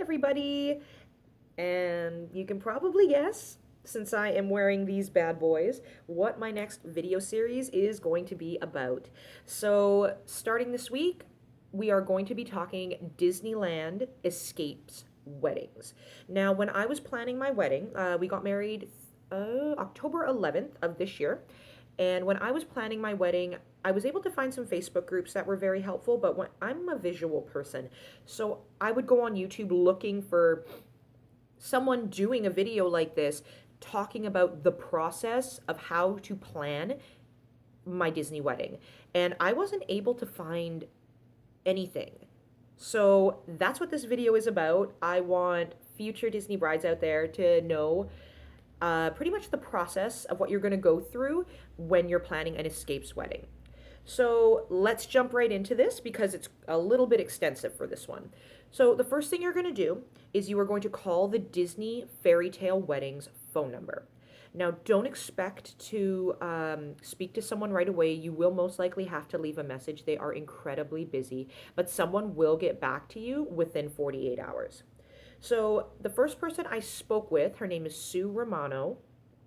everybody, and you can probably guess, since I am wearing these bad boys, what my next video series is going to be about. So, starting this week, we are going to be talking Disneyland Escapes Weddings. Now, when I was planning my wedding, we got married October 11th of this year, and when I was planning my wedding, I was able to find some Facebook groups that were very helpful, but when I'm a visual person, so I would go on YouTube looking for someone doing a video like this talking about the process of how to plan my Disney wedding. And I wasn't able to find anything. So that's what this video is about. I want future Disney brides out there to know pretty much the process of what you're going to go through when you're planning an escapes wedding. So let's jump right into this because it's a little bit extensive for this one. So the first thing you're going to do is you are going to call the Disney Fairy Tale Weddings phone number. Now, don't expect to speak to someone right away. You will most likely have to leave a message. They are incredibly busy, but someone will get back to you within 48 hours. So the first person I spoke with, her name is Sue Romano,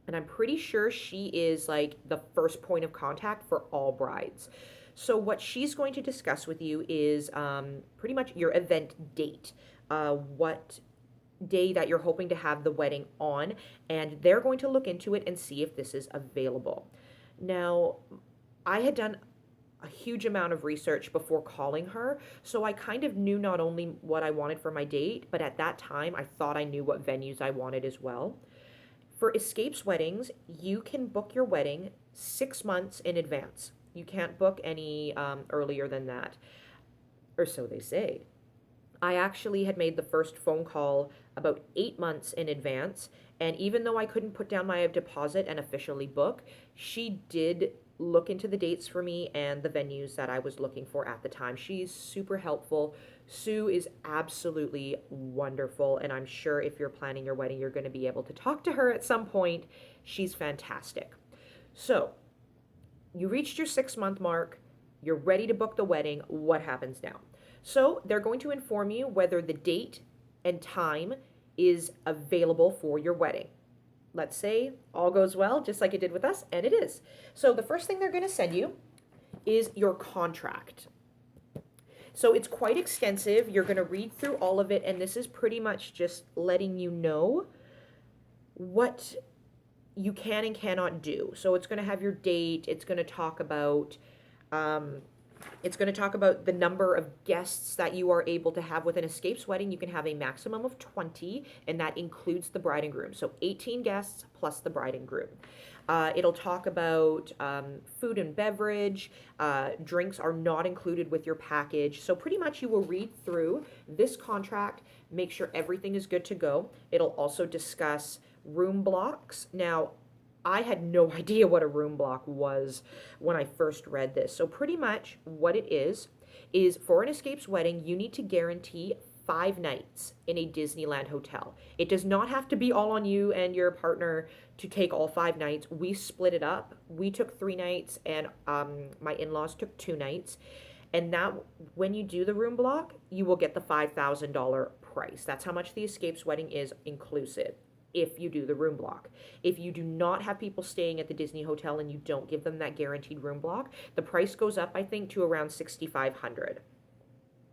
and I'm pretty sure she is like the first point of contact for all brides. So what she's going to discuss with you is pretty much your event date, what day that you're hoping to have the wedding on, and they're going to look into it and see if this is available. Now, I had done a huge amount of research before calling her, so I kind of knew not only what I wanted for my date, but at that time I thought I knew what venues I wanted as well. For escapes weddings, you can book your wedding 6 months in advance. You can't book any earlier than that, or so they say. I actually had made the first phone call about 8 months in advance, and even though I couldn't put down my deposit and officially book, she did look into the dates for me and the venues that I was looking for at the time. She's super helpful. Sue is absolutely wonderful, and I'm sure if you're planning your wedding, you're going to be able to talk to her at some point. She's fantastic. So, you reached your 6-month mark. You're ready to book the wedding. What happens now? So, they're going to inform you whether the date and time is available for your wedding. Let's say all goes well, just like it did with us, and it is. So the first thing they're going to send you is your contract. So it's quite extensive. You're going to read through all of it, and this is pretty much just letting you know what you can and cannot do. So it's going to have your date. It's going to talk about the number of guests that you are able to have with an escapes wedding. You can have a maximum of 20, and that includes the bride and groom. So 18 guests plus the bride and groom. It'll talk about food and beverage. Drinks are not included with your package. So pretty much you will read through this contract, make sure everything is good to go. It'll also discuss room blocks. Now, I had no idea what a room block was when I first read this. So pretty much what it is for an escapes wedding, you need to guarantee 5 nights in a Disneyland hotel. It does not have to be all on you and your partner to take all 5 nights. We split it up. We took 3 nights, and my in-laws took 2 nights. And that, when you do the room block, you will get the $5,000 price. That's how much the escapes wedding is inclusive if you do the room block. If you do not have people staying at the Disney hotel and you don't give them that guaranteed room block, the price goes up, I think, to around $6,500.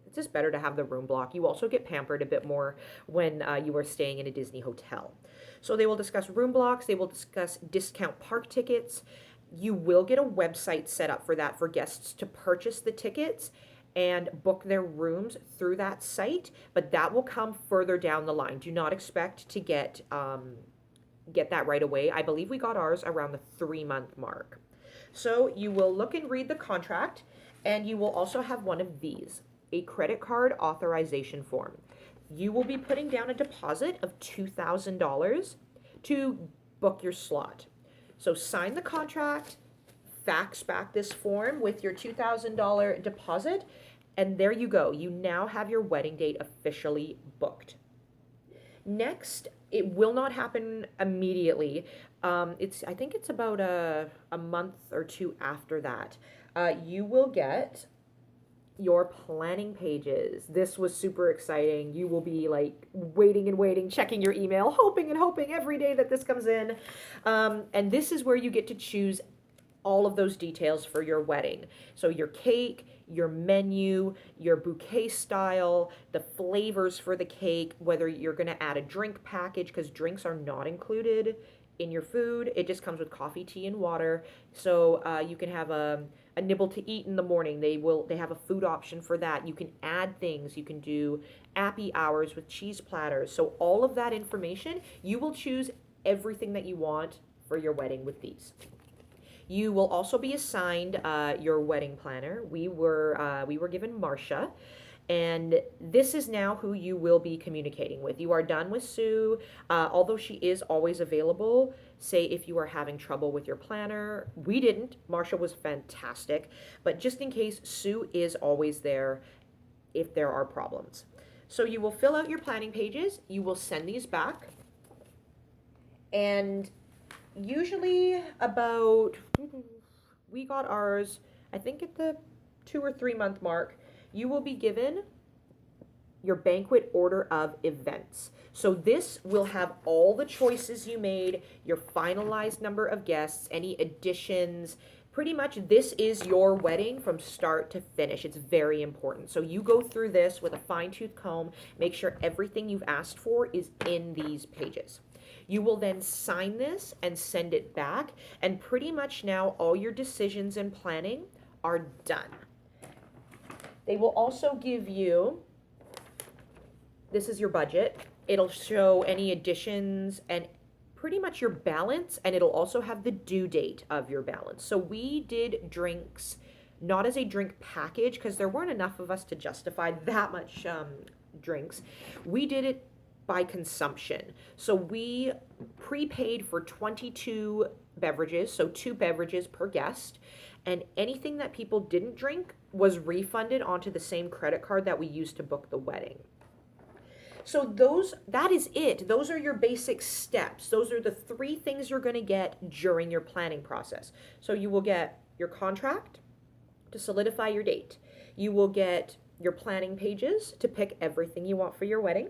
It's just better to have the room block. You also get pampered a bit more when you are staying in a Disney hotel. So they will discuss room blocks. They will discuss discount park tickets. You will get a website set up for that for guests to purchase the tickets and book their rooms through that site, but that will come further down the line. Do not expect to get that right away. I believe we got ours around the 3-month mark. So you will look and read the contract, and you will also have one of these, a credit card authorization form. You will be putting down a deposit of $2,000 to book your slot. So sign the contract, fax back this form with your $2,000 deposit, and there you go. You now have your wedding date officially booked. Next, it will not happen immediately. I think it's about a month or 2 after that. You will get your planning pages. This was super exciting. You will be like waiting and waiting, checking your email, hoping and hoping every day that this comes in. And this is where you get to choose all of those details for your wedding. So your cake, your menu, your bouquet style, the flavors for the cake, whether you're going to add a drink package, because drinks are not included in your food. It just comes with coffee, tea, and water. So you can have a nibble to eat in the morning. They have a food option for that. You can add things. You can do appy hours with cheese platters. So all of that information, you will choose everything that you want for your wedding with these. You will also be assigned your wedding planner. We were given Marcia, and this is now who you will be communicating with. You are done with Sue, although she is always available. Say if you are having trouble with your planner. We didn't. Marcia was fantastic, but just in case, Sue is always there if there are problems. So you will fill out your planning pages. You will send these back, and usually we got ours, I think at the 2 or 3 month mark, you will be given your banquet order of events. So this will have all the choices you made, your finalized number of guests, any additions. Pretty much this is your wedding from start to finish. It's very important. So you go through this with a fine-tooth comb, make sure everything you've asked for is in these pages. You will then sign this and send it back, and pretty much now all your decisions and planning are done. They will also give you, this is your budget. It'll show any additions and pretty much your balance, and it'll also have the due date of your balance. So we did drinks not as a drink package because there weren't enough of us to justify that much drinks. We did it by consumption. So we prepaid for 22 beverages, so 2 beverages per guest, and anything that people didn't drink was refunded onto the same credit card that we used to book the wedding. So that is it. Those are your basic steps. Those are the 3 things you're going to get during your planning process. So you will get your contract to solidify your date. You will get your planning pages to pick everything you want for your wedding.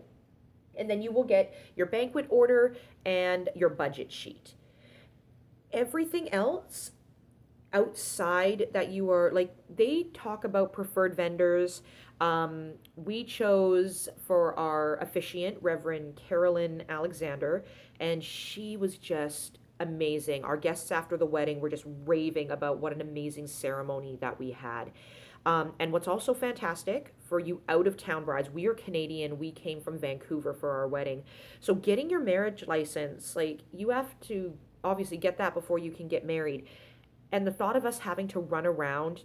And then you will get your banquet order and your budget sheet. Everything else outside that you are, like, they talk about preferred vendors. We chose for our officiant, Reverend Carolyn Alexander, and she was just amazing. Our guests after the wedding were just raving about what an amazing ceremony that we had. And what's also fantastic for you out-of-town brides, we are Canadian, we came from Vancouver for our wedding. So getting your marriage license, like, you have to obviously get that before you can get married. And the thought of us having to run around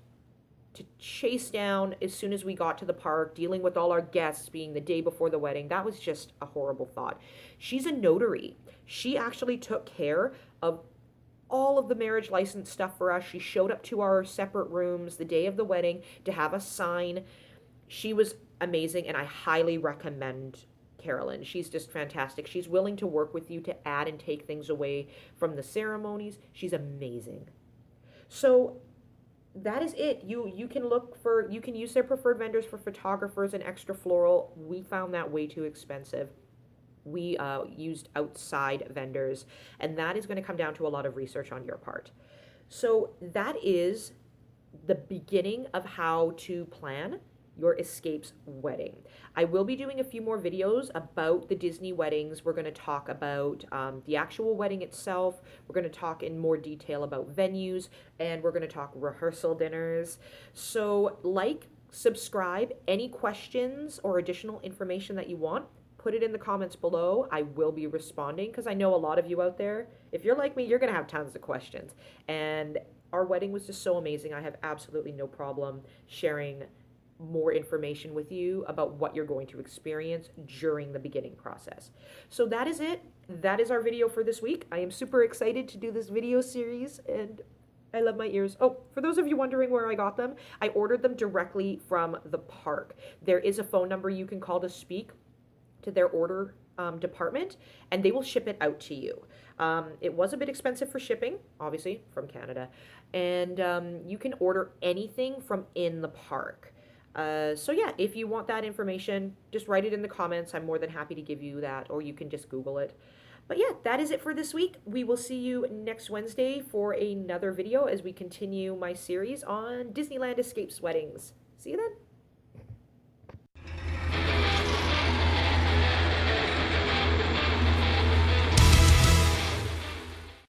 to chase down as soon as we got to the park, dealing with all our guests being the day before the wedding, that was just a horrible thought. She's a notary. She actually took care of all of the marriage license stuff for us. She showed up to our separate rooms the day of the wedding to have us sign. She was amazing, and I highly recommend Carolyn. She's just fantastic. She's willing to work with you to add and take things away from the ceremonies. She's amazing. So that is it. You can use their preferred vendors for photographers and extra floral. We found that way too expensive. We used outside vendors, and that is going to come down to a lot of research on your part. So that is the beginning of how to plan your Escapes wedding. I will be doing a few more videos about the Disney weddings. We're going to talk about the actual wedding itself. We're going to talk in more detail about venues, and we're going to talk rehearsal dinners. So subscribe, any questions or additional information that you want, put it in the comments below. I will be responding because I know a lot of you out there, if you're like me, you're going to have tons of questions. And our wedding was just so amazing. I have absolutely no problem sharing more information with you about what you're going to experience during the beginning process. So that is it. That is our video for this week. I am super excited to do this video series, and I love my ears. Oh, for those of you wondering where I got them, I ordered them directly from the park. There is a phone number you can call to speak to their order department, and they will ship it out to you. It was a bit expensive for shipping, obviously from Canada, and you can order anything from in the park. So yeah, if you want that information, just write it in the comments. I'm more than happy to give you that, or you can just Google it. But yeah, that is it for this week. We will see you next Wednesday for another video as we continue my series on Disneyland Escapes Weddings. See you then.